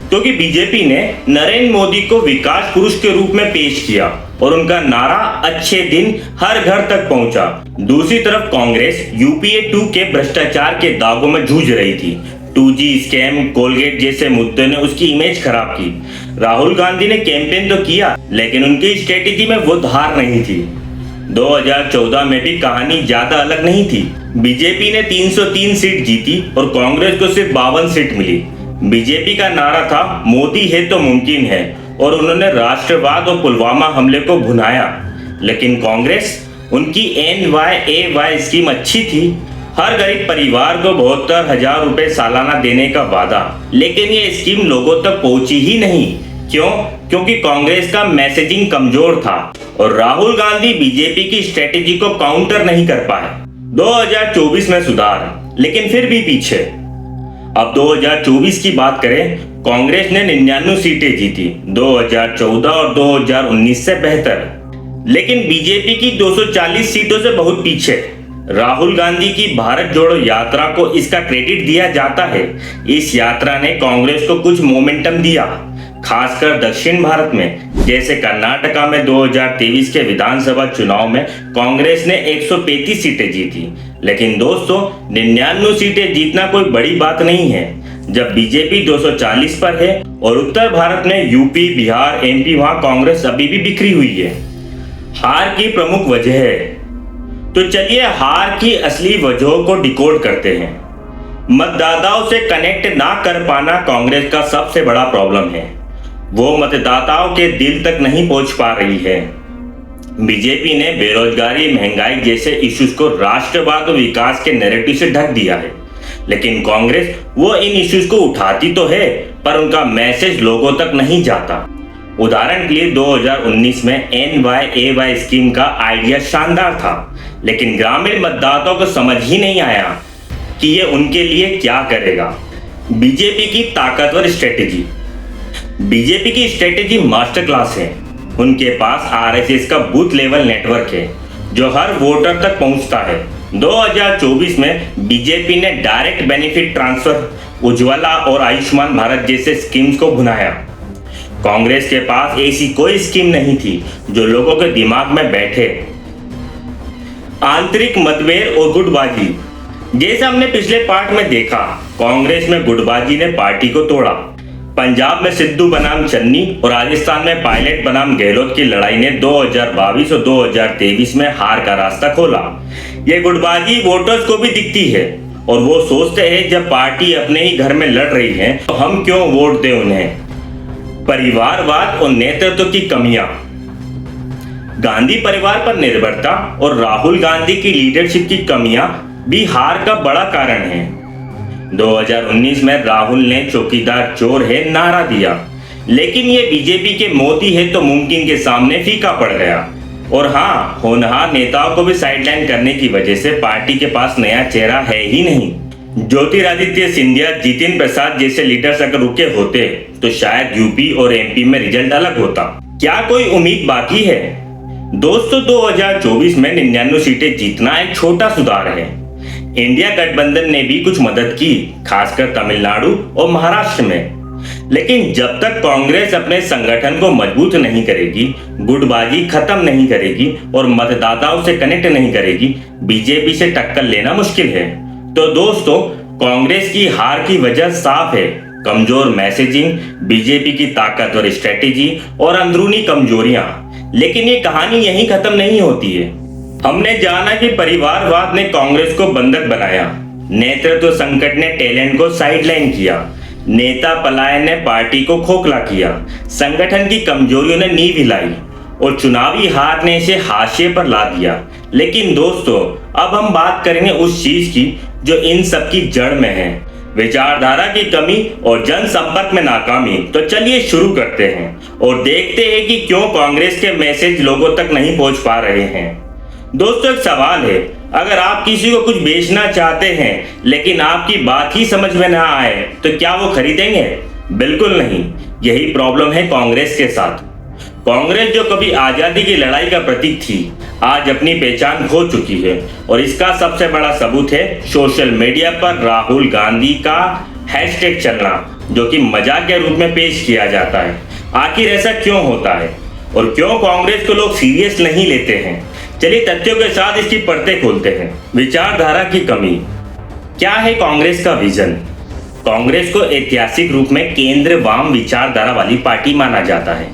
क्योंकि बीजेपी ने नरेंद्र मोदी को विकास पुरुष के रूप में पेश किया और उनका नारा अच्छे दिन हर घर तक पहुंचा। दूसरी तरफ कांग्रेस यूपीए 2 के भ्रष्टाचार के दागों में जूझ रही थी। 2G स्कैम, कोलगेट जैसे मुद्दों ने उसकी इमेज खराब की। राहुल गांधी ने कैंपेन तो किया, लेकिन उनकी स्ट्रेटेजी में वो धार नहीं थी। 2014 में भी कहानी ज्यादा अलग नहीं थी। बीजेपी ने 303 सीट जीती और कांग्रेस को सिर्फ 52 सीट मिली। बीजेपी का नारा था मोदी है तो मुमकिन है और उन्होंने राष्ट्रवाद और पुलवामा हमले को भुनाया। लेकिन कांग्रेस, उनकी NYAY स्कीम अच्छी थी, हर गरीब परिवार को 72,000 रुपए सालाना देने का वादा, लेकिन ये स्कीम लोगों तक पहुंची ही नहीं। क्यों? क्योंकि कांग्रेस का मैसेजिंग कमजोर था और राहुल गांधी बीजेपी की स्ट्रेटेजी को काउंटर नहीं कर पाए। 2024 में सुधार, लेकिन फिर भी पीछे। अब 2024 की बात करें, कांग्रेस ने 99 सीटें जीती, 2014 और 2019 से बेहतर, लेकिन बीजेपी की 240 सीटों से बहुत पीछे। राहुल गांधी की भारत जोड़ो यात्रा को इसका क्रेडिट दिया जाता है। इस यात्रा ने कांग्रेस को कुछ मोमेंटम दिया, खासकर दक्षिण भारत में, जैसे कर्नाटका में 2023 के विधानसभा चुनाव में कांग्रेस ने 135 सीटें जीती। लेकिन दोस्तों, 99 सीटें जीतना कोई बड़ी बात नहीं है जब बीजेपी 240 पर है और उत्तर भारत में यूपी, बिहार, MP, वहां कांग्रेस अभी भी बिखरी हुई है। हार की प्रमुख वजह है। तो चलिए हार की असली वजहों को डिकोड करते हैं। मतदाताओं से कनेक्ट ना कर पाना कांग्रेस का सबसे बड़ा प्रॉब्लम है। वो मतदाताओं के दिल तक नहीं पहुंच पा रही है। बीजेपी ने बेरोजगारी, महंगाई जैसे इश्यूज को राष्ट्रवाद और विकास के नैरेटिव से ढक दिया है, लेकिन कांग्रेस वो इन इश्यूज को उठाती तो है, पर उनका मैसेज लोगों तक नहीं जाता। उदाहरण के लिए 2019 में NYAY स्कीम का आइडिया शानदार था, लेकिन ग्रामीण मतदाताओं को समझ ही नहीं आया कि ये उनके लिए क्या करेगा। बीजेपी की ताकतवर स्ट्रेटेजी। बीजेपी की स्ट्रेटेजी मास्टर क्लास है। उनके पास RSS का बूथ लेवल नेटवर्क है जो हर वोटर तक पहुंचता है। 2024 में बीजेपी ने डायरेक्ट बेनिफिट ट्रांसफर, उज्ज्वला और आयुष्मान भारत जैसे स्कीम्स को भुनाया। कांग्रेस के पास ऐसी कोई स्कीम नहीं थी जो लोगों के दिमाग में बैठे। आंतरिक मतभेद और गुटबाजी। जैसा हमने पिछले पार्ट में देखा, कांग्रेस में गुटबाजी ने पार्टी को तोड़ा। पंजाब में सिद्धू बनाम चन्नी और राजस्थान में पायलट बनाम गहलोत की लड़ाई ने 2022 और 2023 में हार का रास्ता खोला। ये गुटबाजी वोटर्स को भी दिखती है और वो सोचते हैं जब पार्टी अपने ही घर में लड़ रही है तो हम क्यों वोट दें उन्हें। परिवारवाद और नेतृत्व की कमियां। गांधी परिवार पर निर्भरता और राहुल गांधी की लीडरशिप की कमियां भी हार का बड़ा कारण है। 2019 में राहुल ने चौकीदार चोर है नारा दिया, लेकिन ये बीजेपी के मोदी है तो मुमकिन के सामने फीका पड़ गया। और हाँ, होनहार नेताओं को भी साइडलाइन करने की वजह से पार्टी के पास नया चेहरा है ही नहीं। ज्योतिरादित्य सिंधिया, जितिन प्रसाद जैसे लीडर्स अगर रुके होते तो शायद यूपी और एमपी में रिजल्ट अलग होता। क्या कोई उम्मीद बाकी है? दोस्तों, 2024 में 99 सीटें जीतना एक छोटा सुधार है। इंडिया गठबंधन ने भी कुछ मदद की, खासकर तमिलनाडु और महाराष्ट्र में। लेकिन जब तक कांग्रेस अपने संगठन को मजबूत नहीं करेगी, गुटबाजी खत्म नहीं करेगी और मतदाताओं से कनेक्ट नहीं करेगी, बीजेपी से टक्कर लेना मुश्किल है। तो दोस्तों, कांग्रेस की हार की वजह साफ है। कमजोर मैसेजिंग, बीजेपी की ताकतवर स्ट्रेटेजी और अंदरूनी कमजोरियां। लेकिन ये कहानी यहीं खत्म नहीं होती है। हमने जाना कि परिवारवाद ने कांग्रेस को बंधक बनाया, नेतृत्व संकट ने टैलेंट को साइडलाइन किया, नेता पलायन ने पार्टी को खोखला किया, संगठन की कमजोरियों ने नींव हिलाई और चुनावी हार ने इसे हाशिए पर ला दिया। लेकिन दोस्तों, अब हम बात करेंगे उस चीज की जो इन सब की जड़ में है, विचारधारा की कमी और जनसंपर्क में नाकामी। तो चलिए शुरू करते हैं और देखते हैं कि क्यों कांग्रेस के मैसेज लोगों तक नहीं पहुंच पा रहे हैं। दोस्तों, एक सवाल है, अगर आप किसी को कुछ बेचना चाहते हैं लेकिन आपकी बात ही समझ में ना आए तो क्या वो खरीदेंगे? बिल्कुल नहीं। यही प्रॉब्लम है कांग्रेस के साथ। कांग्रेस जो कभी आजादी की लड़ाई का प्रतीक थी, आज अपनी पहचान खो चुकी है और इसका सबसे बड़ा सबूत है सोशल मीडिया पर राहुल गांधी का हैशटैग चलना, जो कि मजाक के रूप में पेश किया जाता है। आखिर ऐसा क्यों होता है और क्यों कांग्रेस को लोग सीरियस नहीं लेते हैं? चलिए तथ्यों के साथ इसकी परतें खोलते हैं। विचारधारा की कमी। क्या है कांग्रेस का विजन? कांग्रेस को ऐतिहासिक रूप में केंद्र वाम विचारधारा वाली पार्टी माना जाता है।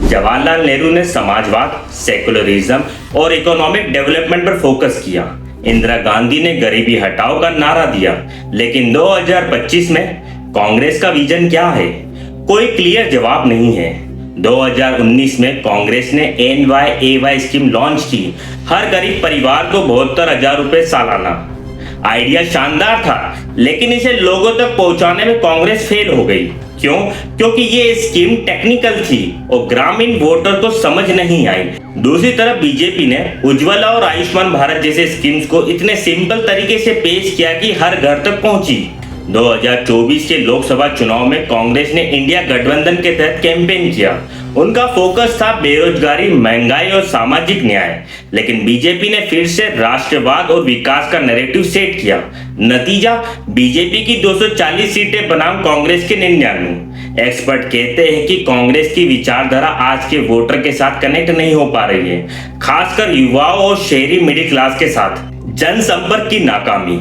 जवाहरलाल नेहरू ने समाजवाद, सेकुलरिज्म और इकोनॉमिक डेवलपमेंट पर फोकस किया। इंदिरा गांधी ने गरीबी हटाओ का नारा दिया। लेकिन 2025 में कांग्रेस का विजन क्या है? कोई क्लियर जवाब नहीं है। 2019 में कांग्रेस ने NYAY स्कीम लॉन्च की, हर गरीब परिवार को 72,000 रुपए सालाना। आइडिया शानदार था, लेकिन इसे लोगों तक पहुंचाने में कांग्रेस फेल हो गई। क्यों? क्योंकि ये स्कीम टेक्निकल थी और ग्रामीण वोटर को समझ नहीं आई। दूसरी तरफ बीजेपी ने उज्ज्वला और आयुष्मान भारत जैसे स्कीम्स को इतने सिंपल तरीके से पेश किया कि हर घर तक पहुंची। 2024 के लोकसभा चुनाव में कांग्रेस ने इंडिया गठबंधन के तहत कैंपेन किया। उनका फोकस था बेरोजगारी, महंगाई और सामाजिक न्याय। लेकिन बीजेपी ने फिर से राष्ट्रवाद और विकास का नैरेटिव सेट किया। नतीजा, बीजेपी की 240 सीटें बनाम कांग्रेस के 99। एक्सपर्ट कहते हैं कि कांग्रेस की विचारधारा आज के वोटर के साथ कनेक्ट नहीं हो पा रही है, खासकर युवाओं और शहरी मिडिल क्लास के साथ। जनसंपर्क की नाकामी।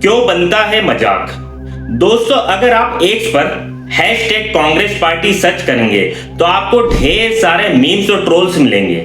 क्यों बनता है मजाक? दोस्तों, अगर आप एक्स पर हैशटैग कांग्रेस पार्टी सर्च करेंगे तो आपको ढेर सारे मीम्स और ट्रोल्स मिलेंगे।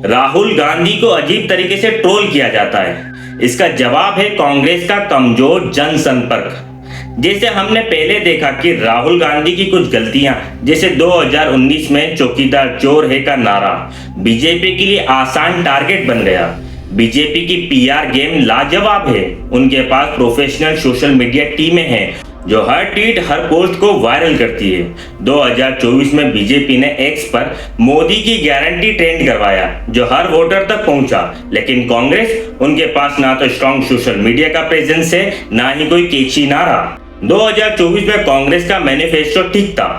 राहुल गांधी को अजीब तरीके से ट्रोल किया जाता है। इसका जवाब है कांग्रेस का कमजोर जनसंपर्क। जैसे हमने पहले देखा कि राहुल गांधी की कुछ गलतियां, जैसे 2019 में चौकीदार चोर है का नारा बीजेपी के लिए आसान टारगेट बन गया। बीजेपी की PR गेम लाजवाब है। उनके पास प्रोफेशनल सोशल मीडिया टीमें हैं जो हर ट्वीट, हर पोस्ट को वायरल करती है। 2024 में बीजेपी ने एक्स पर मोदी की गारंटी ट्रेंड करवाया, जो हर वोटर तक पहुंचा। लेकिन कांग्रेस, उनके पास ना तो स्ट्रॉन्ग सोशल मीडिया का प्रेजेंस है, ना ही कोई कैची नारा। 2024 में कांग्रेस का मैनिफेस्टो ठीक था,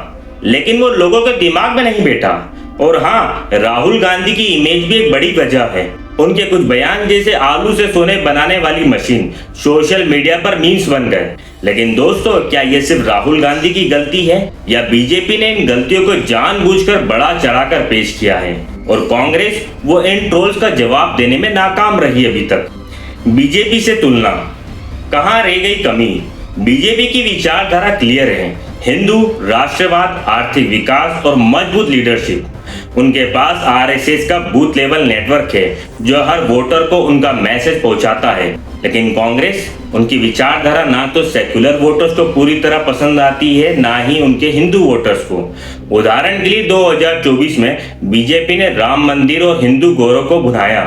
लेकिन वो लोगों के दिमाग में नहीं बैठा। और हाँ, राहुल गांधी की इमेज भी एक बड़ी वजह है। उनके कुछ बयान, जैसे आलू से सोने बनाने वाली मशीन, सोशल मीडिया पर मीम्स बन गए। लेकिन दोस्तों, क्या ये सिर्फ राहुल गांधी की गलती है या बीजेपी ने इन गलतियों को जानबूझकर बड़ा चढ़ाकर पेश किया है और कांग्रेस वो इन ट्रोल्स का जवाब देने में नाकाम रही अभी तक? बीजेपी से तुलना। कहां रह गई कमी? बीजेपी की विचारधारा क्लियर है, हिंदू, राष्ट्रवाद, आर्थिक विकास और मजबूत लीडरशिप। उनके पास RSS का बूथ लेवल नेटवर्क है जो हर वोटर को उनका मैसेज पहुंचाता है। लेकिन कांग्रेस, उनकी विचारधारा ना तो सेक्युलर वोटर्स को पूरी तरह पसंद आती है, ना ही उनके हिंदू वोटर्स को। उदाहरण के लिए 2024 में बीजेपी ने राम मंदिर और हिंदू गौरव को भुनाया।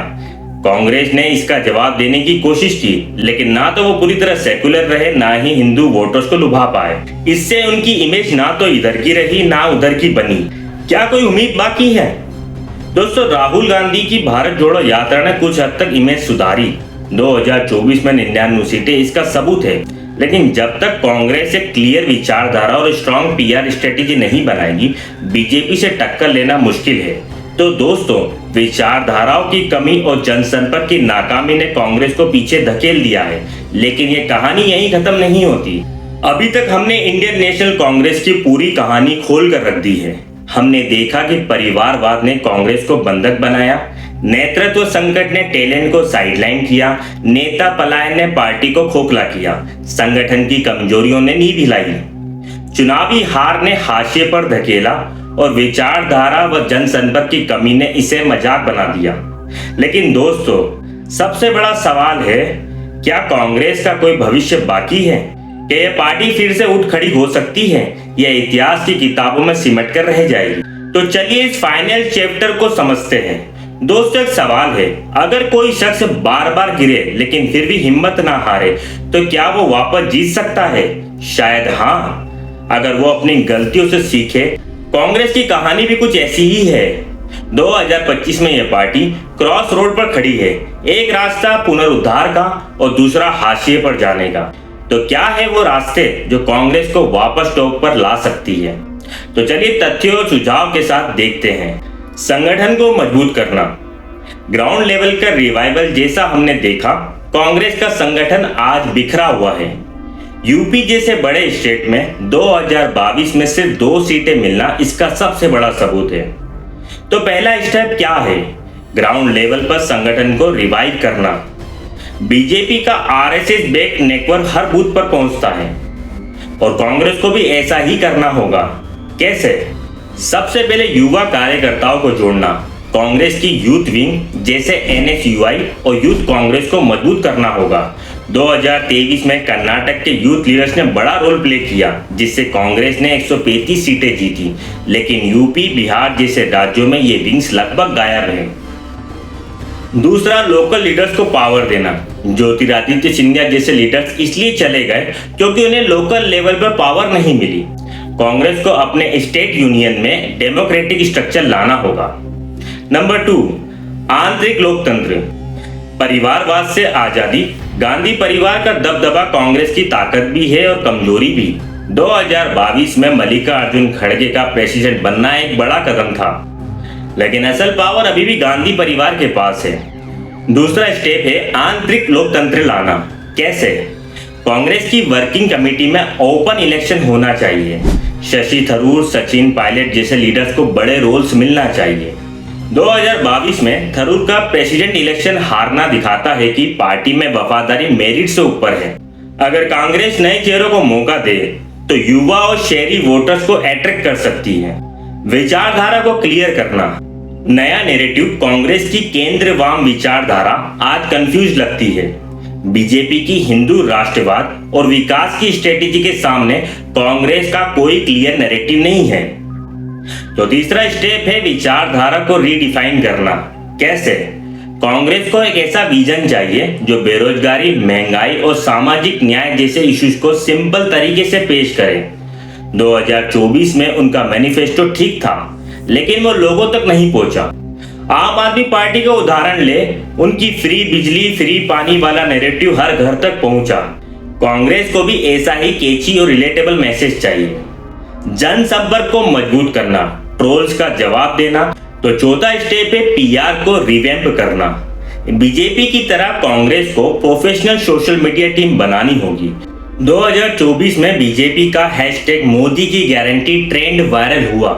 कांग्रेस ने इसका जवाब देने की कोशिश की, लेकिन ना तो वो पूरी तरह सेक्युलर रहे, ना ही हिंदू वोटर्स को लुभा पाए। इससे उनकी इमेज ना तो इधर की रही, ना उधर की बनी। क्या कोई उम्मीद बाकी है? दोस्तों, राहुल गांधी की भारत जोड़ो यात्रा ने कुछ हद तक इमेज सुधारी। 2024 में 99 सीटें इसका सबूत है। लेकिन जब तक कांग्रेस एक क्लियर विचारधारा और स्ट्रॉन्ग पीआर स्ट्रेटेजी नहीं बनाएगी, बीजेपी से टक्कर लेना मुश्किल है। तो दोस्तों, विचारधाराओं की कमी और जनसंपर्क की नाकामी ने कांग्रेस को पीछे धकेल दिया है। लेकिन ये कहानी यहीं खत्म नहीं होती। अभी तक हमने इंडियन नेशनल कांग्रेस की पूरी कहानी खोल कर रख दी है। हमने देखा कि परिवारवाद ने कांग्रेस को बंधक बनाया, नेतृत्व संकट ने टैलेंट को साइडलाइन किया, नेता पलायन ने पार्टी को खोखला किया, संगठन की कमजोरियों ने नींव हिलाई, चुनावी हार ने हाशिए पर धकेला और विचारधारा व जनसंपर्क की कमी ने इसे मजाक बना दिया। लेकिन दोस्तों, सबसे बड़ा सवाल है, क्या कांग्रेस का कोई भविष्य बाकी है? क्या यह पार्टी फिर से उठ खड़ी हो सकती है या इतिहास की किताबों में सिमट कर रह जाएगी? तो चलिए इस फाइनल चैप्टर को समझते हैं। दोस्तों, एक सवाल है, अगर कोई शख्स बार बार गिरे लेकिन फिर भी हिम्मत ना हारे, तो क्या वो वापस जीत सकता है? शायद हाँ, अगर वो अपनी गलतियों से सीखे। कांग्रेस की कहानी भी कुछ ऐसी ही है। 2025 में यह पार्टी क्रॉस रोड पर खड़ी है, एक रास्ता पुनरुद्धार का और दूसरा हाशिए पर जाने का। तो क्या है वो रास्ते जो कांग्रेस को वापस टॉप पर ला सकती है? तो चलिए तथ्यों और सुझाव के साथ देखते हैं। संगठन को मजबूत करना, ग्राउंड लेवल का रिवाइवल जैसा हमने देखा, कांग्रेस का संगठन आज बिखरा हुआ है। यूपी जैसे बड़े स्टेट में 2022 में सिर्फ 2 सीटें मिलना इसका सबसे बड़ा सबूत है। तो पहला स्टेप क्या है? ग्राउंड लेवल पर संगठन को रिवाइव करना। बीजेपी का आरएसएस बैक नेटवर्क हर बूथ पर पहुंचता है और कांग्रेस को भी ऐसा ही करना होगा। कैसे? सबसे पहले युवा कार्यकर्ताओं को जोड़ना। कांग्रेस की यूथ विंग जैसे एनएसयूआई और यूथ कांग्रेस को मजबूत करना होगा। 2023 में कर्नाटक के यूथ लीडर्स ने बड़ा रोल प्ले किया, जिससे कांग्रेस ने 135 सीटें जीती। लेकिन यूपी, बिहार जैसे राज्यों में ये विंग्स लगभग गायब हैं। दूसरा, लोकल लीडर्स को पावर देना। ज्योतिरादित्य सिंधिया जैसे लीडर्स इसलिए चले गए क्योंकि उन्हें लोकल लेवल पर पावर नहीं मिली। कांग्रेस को अपने स्टेट यूनियन में डेमोक्रेटिक स्ट्रक्चर लाना होगा। नंबर 2, आंतरिक लोकतंत्र। परिवारवाद से आजादी। गांधी परिवार का दबदबा कांग्रेस की ताकत भी है और कमजोरी भी। 2022 में मल्लिकार्जुन खड़गे का प्रेसिडेंट बनना एक बड़ा कदम था, लेकिन असल पावर अभी भी गांधी परिवार के पास है। दूसरा स्टेप है आंतरिक लोकतंत्र लाना। कैसे? कांग्रेस की वर्किंग कमेटी में ओपन इलेक्शन होना चाहिए। शशि थरूर, सचिन पायलट जैसे लीडर्स को बड़े रोल्स मिलना चाहिए। 2022 में थरूर का प्रेसिडेंट इलेक्शन हारना दिखाता है कि पार्टी में वफादारी मेरिट से ऊपर है। अगर कांग्रेस नए चेहरों को मौका दे तो युवा और शहरी वोटर्स को अट्रैक्ट कर सकती है। विचारधारा को क्लियर करना। नया नैरेटिव। कांग्रेस की केंद्र वाम विचारधारा आज कंफ्यूज लगती है। बीजेपी की हिंदू राष्ट्रवाद और विकास की स्ट्रेटेजी के सामने कांग्रेस का कोई क्लियर नैरेटिव नहीं है। तो तीसरा स्टेप है विचारधारा को रीडिफाइन करना। कैसे? कांग्रेस को एक ऐसा विजन चाहिए जो बेरोजगारी, महंगाई और सामाजिक न्याय जैसे इश्यूज को सिंपल तरीके से पेश करे। 2024 में उनका मैनिफेस्टो ठीक था, लेकिन वो लोगों तक नहीं पहुंचा। आम आदमी पार्टी का उदाहरण ले, उनकी फ्री बिजली, फ्री पानी वाला नैरेटिव हर घर तक पहुंचा। कांग्रेस को भी ऐसा ही कैची और रिलेटेबल मैसेज चाहिए। जनसंपर्क को मजबूत करना, ट्रोल्स का जवाब देना। तो चौथा स्टेप है पीआर को रिवैम्प करना। बीजेपी की तरह कांग्रेस को प्रोफेशनल सोशल मीडिया टीम बनानी होगी। 2024 में बीजेपी का हैशटैग मोदी की गारंटी ट्रेंड वायरल हुआ,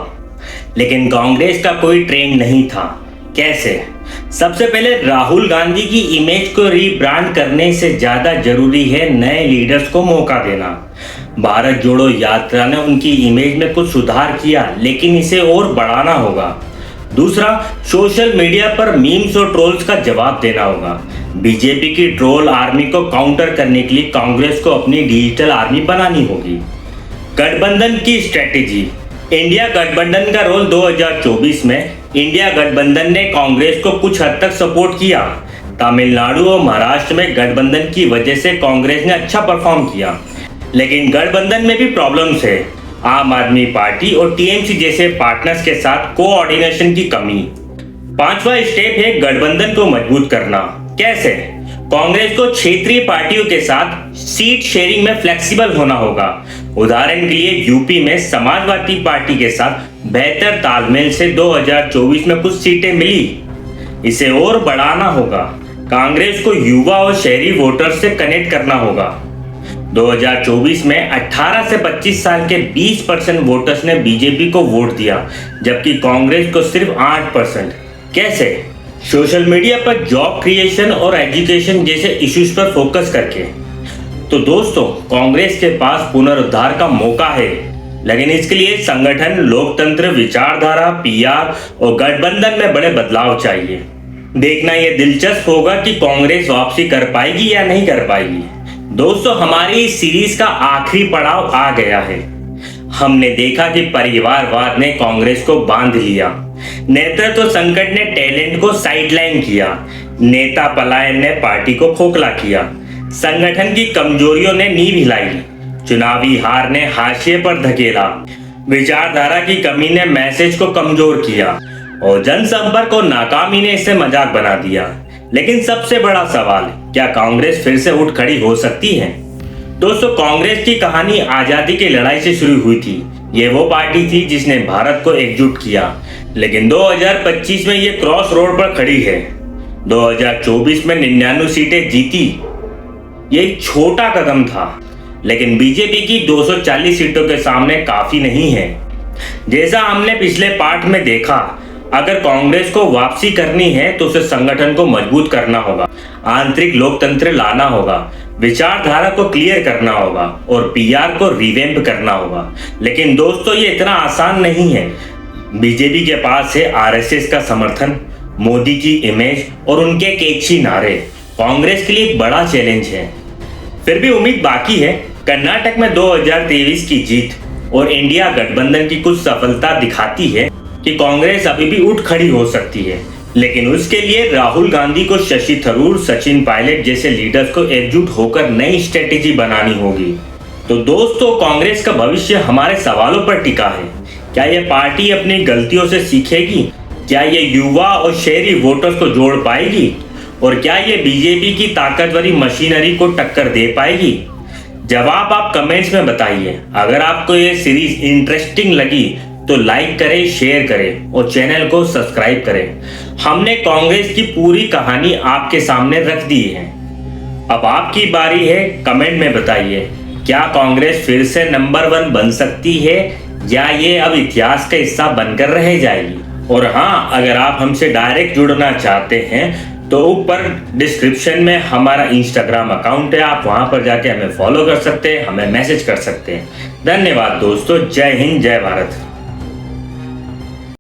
लेकिन कांग्रेस का कोई ट्रेंड नहीं था। कैसे? सबसे पहले राहुल गांधी की इमेज को रीब्रांड करने से ज्यादा जरूरी है नए लीडर्स को मौका देना। भारत जोड़ो यात्रा ने उनकी इमेज में कुछ सुधार किया, लेकिन इसे और बढ़ाना होगा। दूसरा, सोशल मीडिया पर मीम्स और ट्रोल्स का जवाब देना होगा। बीजेपी की ट्रोल आर्मी को काउंटर करने के लिए कांग्रेस को अपनी डिजिटल आर्मी बनानी होगी। गठबंधन की स्ट्रेटेजी। इंडिया गठबंधन का रोल 2024 में इंडिया गठबंधन ने कांग्रेस को कुछ हद तक सपोर्ट किया। तमिलनाडु और महाराष्ट्र में गठबंधन की वजह से कांग्रेस ने अच्छा परफॉर्म किया, लेकिन गठबंधन में भी प्रॉब्लम्स है। आम आदमी पार्टी और टीएमसी जैसे पार्टनर्स के साथ कोऑर्डिनेशन की कमी। पांचवा स्टेप है गठबंधन को मजबूत करना। कैसे? कांग्रेस को क्षेत्रीय पार्टियों के साथ सीट शेयरिंग में फ्लेक्सिबल होना होगा। उदाहरण के लिए यूपी में समाजवादी पार्टी के साथ बेहतर तालमेल से 2024 में कुछ सीटें मिली। इसे और बढ़ाना होगा। कांग्रेस को युवा और शहरी वोटर्स से कनेक्ट करना होगा। 2024 में 18 से 25 साल के 20% वोटर्स ने बीजेपी को वोट दिया, जबकि कांग्रेस को सिर्फ 8%। कैसे? सोशल मीडिया पर जॉब क्रिएशन और एजुकेशन जैसे इश्यूज पर फोकस करके। तो दोस्तों, कांग्रेस के पास पुनरुद्धार का मौका है, लेकिन इसके लिए संगठन, लोकतंत्र, विचारधारा, पीआर और गठबंधन में बड़े बदलाव चाहिए। देखना यह दिलचस्प होगा कि कांग्रेस वापसी कर पाएगी या नहीं कर पाएगी। दोस्तों, हमारी इस सीरीज का आखिरी पड़ाव आ गया है। हमने देखा कि परिवारवाद ने कांग्रेस को बांध लिया, नेतृत्व संकट ने टैलेंट को साइडलाइन किया, नेता पलायन ने पार्टी को खोखला किया, संगठन की कमजोरियों ने नींव हिलाई, चुनावी हार ने हाशिए पर धकेला, विचारधारा की कमी ने मैसेज को कमजोर किया और जनसंपर्क और नाकामी ने इसे मजाक बना दिया। लेकिन सबसे बड़ा सवाल, क्या कांग्रेस फिर से उठ खड़ी हो सकती है? दोस्तों, कांग्रेस की कहानी आजादी की लड़ाई से शुरू हुई थी। ये वो पार्टी थी जिसने भारत को एकजुट किया, लेकिन 2025 में ये क्रॉस रोड पर खड़ी है। 2024 में 99 सीटें जीती। ये एक छोटा कदम था, लेकिन बीजेपी की 240 सीटों के सामने काफी नहीं है। जैसा हमने पिछले पार्ट में देखा, अगर कांग्रेस को वापसी करनी है तो उसे संगठन को मजबूत करना होगा, आंतरिक लोकतंत्र लाना होगा, विचारधारा को क्लियर करना होगा और पीआर को रिवैम्प करना होगा। लेकिन दोस्तों, ये इतना आसान नहीं है। बीजेपी के पास है आरएसएस का समर्थन, मोदी की इमेज और उनके कैची नारे। कांग्रेस के लिए एक बड़ा चैलेंज है। फिर भी उम्मीद बाकी है। कर्नाटक में 2023 की जीत और इंडिया गठबंधन की कुछ सफलता दिखाती है कि कांग्रेस अभी भी उठ खड़ी हो सकती है, लेकिन उसके लिए राहुल गांधी को, शशि थरूर, सचिन पायलट जैसे लीडर्स को एकजुट होकर नई स्ट्रेटेजी बनानी होगी। तो दोस्तों, कांग्रेस का भविष्य हमारे सवालों पर टिका है। क्या यह पार्टी अपनी गलतियों से सीखेगी? क्या ये युवा और शहरी वोटर्स को जोड़ पाएगी? और क्या ये बीजेपी की ताकतवरी मशीनरी को टक्कर दे पाएगी? जवाब आप कमेंट्स में बताइए। अगर आपको ये सीरीज इंटरेस्टिंग लगी तो लाइक करें, शेयर करें और चैनल को सब्सक्राइब करें। हमने कांग्रेस की पूरी कहानी आपके सामने रख दी है। अब आपकी बारी है, कमेंट में बताइए, क्या कांग्रेस फिर से नंबर 1 बन सकती है या ये अब इतिहास का हिस्सा बनकर रह जाएगी? और हाँ, अगर आप हमसे डायरेक्ट जुड़ना चाहते हैं तो ऊपर डिस्क्रिप्शन में हमारा इंस्टाग्राम अकाउंट है, आप वहां पर जाके हमें फॉलो कर सकते हैं, हमें मैसेज कर सकते हैं। धन्यवाद दोस्तों। जय हिंद, जय भारत।